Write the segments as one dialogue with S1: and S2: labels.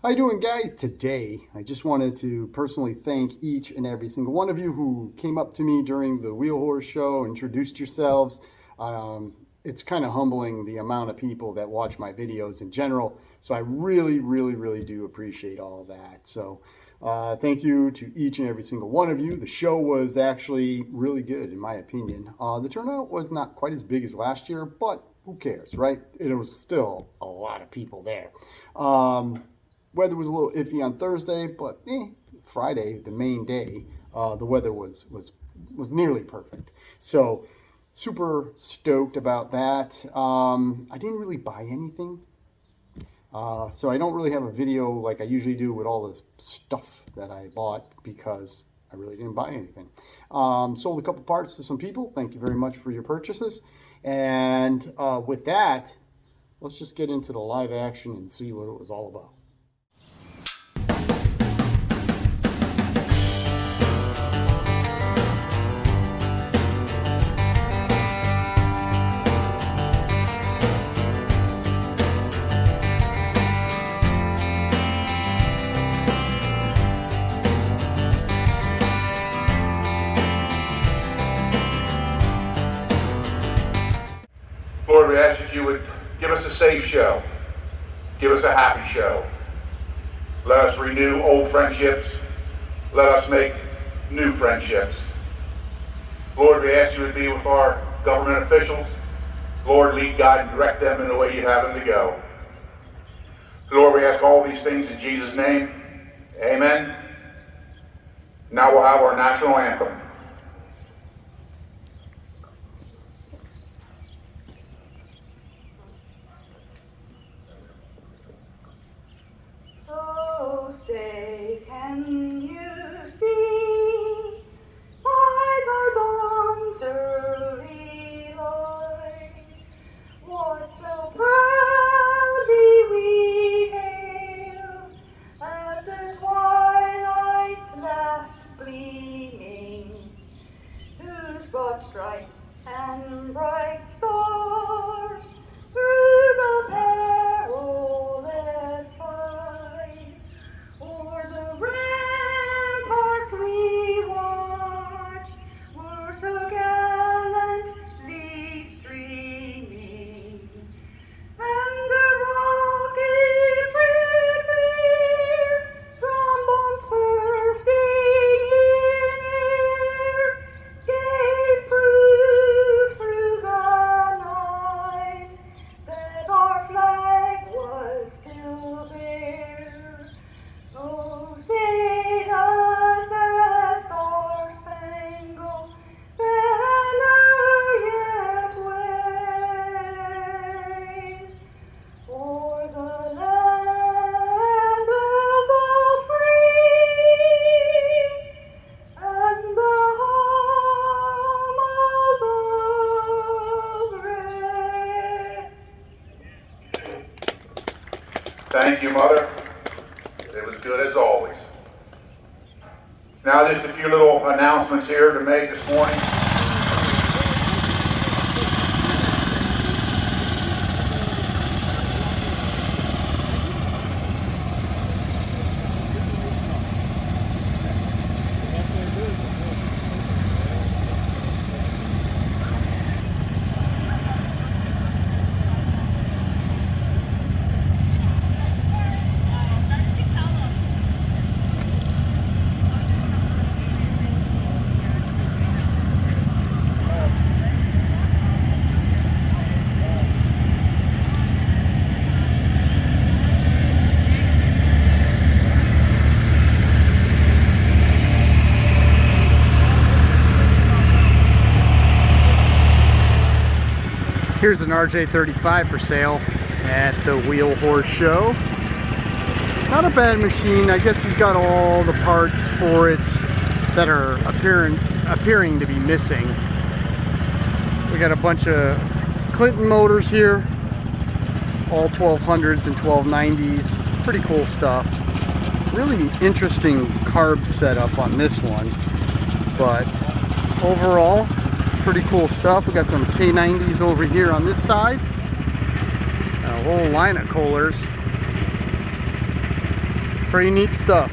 S1: How you doing, guys? Today, I just wanted to personally thank each and every single one of you who came up to me during the Wheel Horse show, introduced yourselves. It's kind of humbling the amount of people that watch my videos in general. So I really do appreciate all of that. So thank you to each and every single one of you. The show was actually really good, in my opinion. The turnout was not quite as big as last year, but who cares, right? It was still a lot of people there. Weather was a little iffy on Thursday, but Friday, the main day, the weather was nearly perfect. So super stoked about that. I didn't really buy anything. So I don't really have a video like I usually do with all the stuff that I bought because I really didn't buy anything. Sold a couple parts to some people. Thank you very much for your purchases. And with that, let's just get into the live action and see what it was all about.
S2: Lord, we ask that you would give us a safe show. Give us a happy show. Let us renew old friendships. Let us make new friendships. Lord, we ask you would be with our government officials. Lord, lead, guide, and direct them in the way you have them to go. Lord, we ask all these things in Jesus' name. Amen. Now we'll have our national anthem.
S3: Oh, say, can you see by the dawn's early light what so proudly we hail at the twilight's last gleaming, whose broad stripes and bright stars through the perilous fight o'er the ramparts we watch were so gallantly streaming, and the rocket's red glare, trombones bursting in air, gave proof through the night that our flag was still there. Oh, say does that star-spangled banner yet wave o'er the land of all free and the home of the brave?
S2: Thank you, Mother. It was good as always. Now just a few little announcements here to make this morning.
S1: Here's an RJ35 for sale at the Wheel Horse Show. Not a bad machine. I guess he's got all the parts for it that are appearing to be missing. We got a bunch of Clinton motors here, all 1200s and 1290s. Pretty cool stuff. Really interesting carb setup on this one, but overall pretty cool stuff. We got some K90s over here on this side, a whole line of Kohlers. Pretty neat stuff.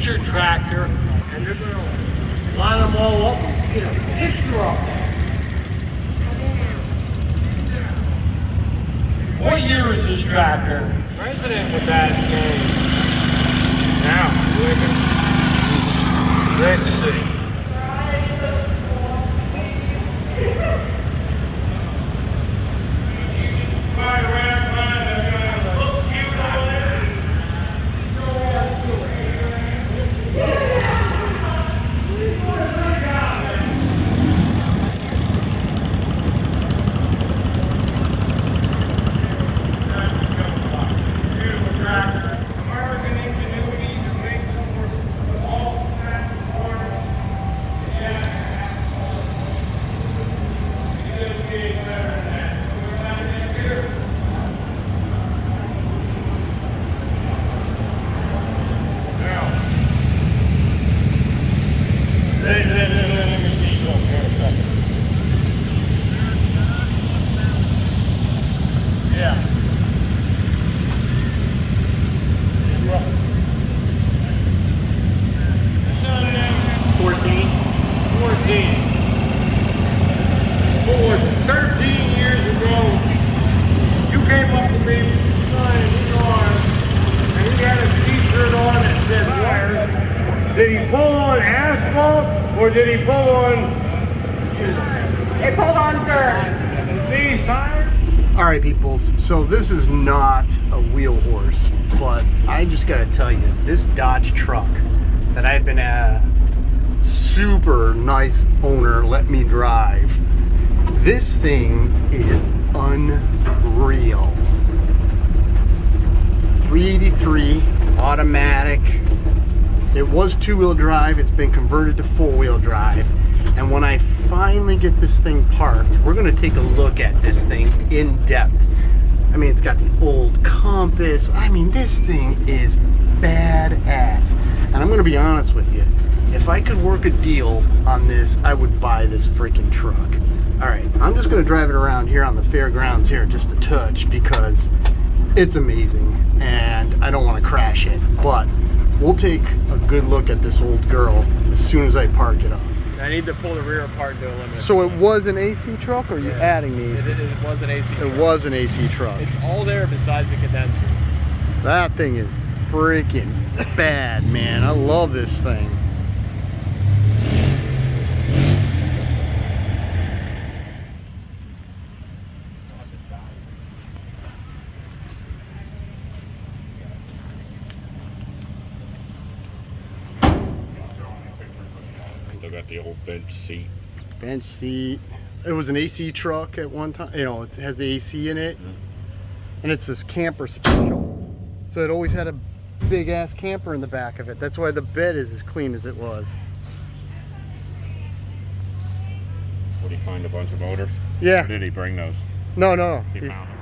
S4: picture tractor, and they're gonna line them all up and get a picture of them. What year is this tractor? President with that name. Now, let's see. Did he pull on asphalt or did he pull on?
S3: It pulled on dirt.
S4: These tires?
S1: All right, peoples. So this is not a wheel horse, but I just gotta tell you, this Dodge truck that I've been a super nice owner let me drive. This thing is unreal. 383 automatic. It was two-wheel drive. It's been converted to four-wheel drive. And when I finally get this thing parked, we're going to take a look at this thing in depth. I mean, it's got the old compass. I mean, this thing is badass. And I'm going to be honest with you. If I could work a deal on this, I would buy this freaking truck. All right, I'm just going to drive it around here on the fairgrounds here just a touch because it's amazing and I don't want to crash it. But we'll take a good look at this old girl as soon as I park it up.
S5: I need to pull the rear apart to eliminate.
S1: So it was an AC truck, or are you adding the AC?
S5: It was an AC truck.
S1: It was an AC truck.
S5: It's all there besides the condenser.
S1: That thing is freaking bad, man. I love this thing.
S6: Still got the old bench seat.
S1: Bench seat. It was an AC truck at one time. You know, it has the AC in it. And it's this camper special. So it always had a big ass camper in the back of it. That's why the bed is as clean as it was.
S6: What, did he find a bunch of motors?
S1: Yeah.
S6: Or did he bring those?
S1: No.
S6: He found them.